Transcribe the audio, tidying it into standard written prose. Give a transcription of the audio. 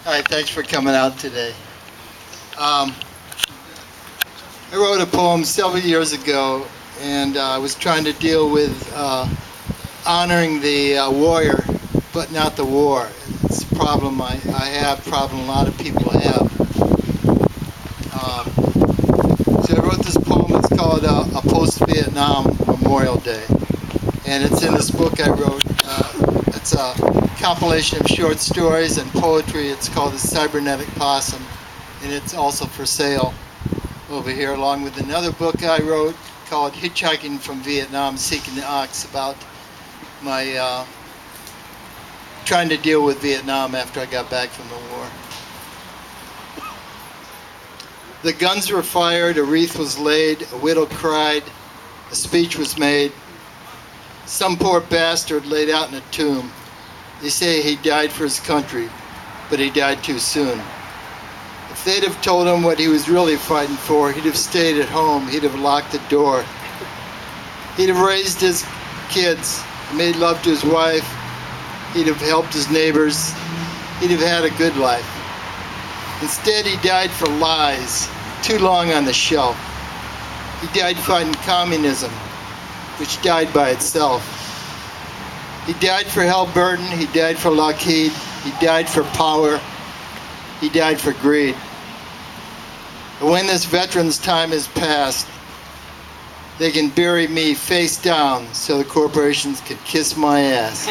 Hi, thanks for coming out today. I wrote a poem several years ago, and I was trying to deal with honoring the warrior, but not the war. It's a problem I have, problem a lot of people have. So I wrote this poem. It's called A Post-Vietnam Memorial Day, and it's in this book I wrote. It's a compilation of short stories and poetry. It's called The Cybernetic Possum, and it's also for sale over here, along with another book I wrote called Hitchhiking from Vietnam, Seeking the Ox, about my trying to deal with Vietnam after I got back from the war. The guns were fired, a wreath was laid, a widow cried, a speech was made. Some poor bastard laid out in a tomb. They say he died for his country, but he died too soon. If they'd have told him what he was really fighting for, he'd have stayed at home, he'd have locked the door. He'd have raised his kids, made love to his wife, he'd have helped his neighbors, he'd have had a good life. Instead, he died for lies, too long on the shelf. He died fighting communism, which died by itself. He died for Halliburton, he died for Lockheed, he died for power, he died for greed. And when this veteran's time is past, they can bury me face down so the corporations can kiss my ass.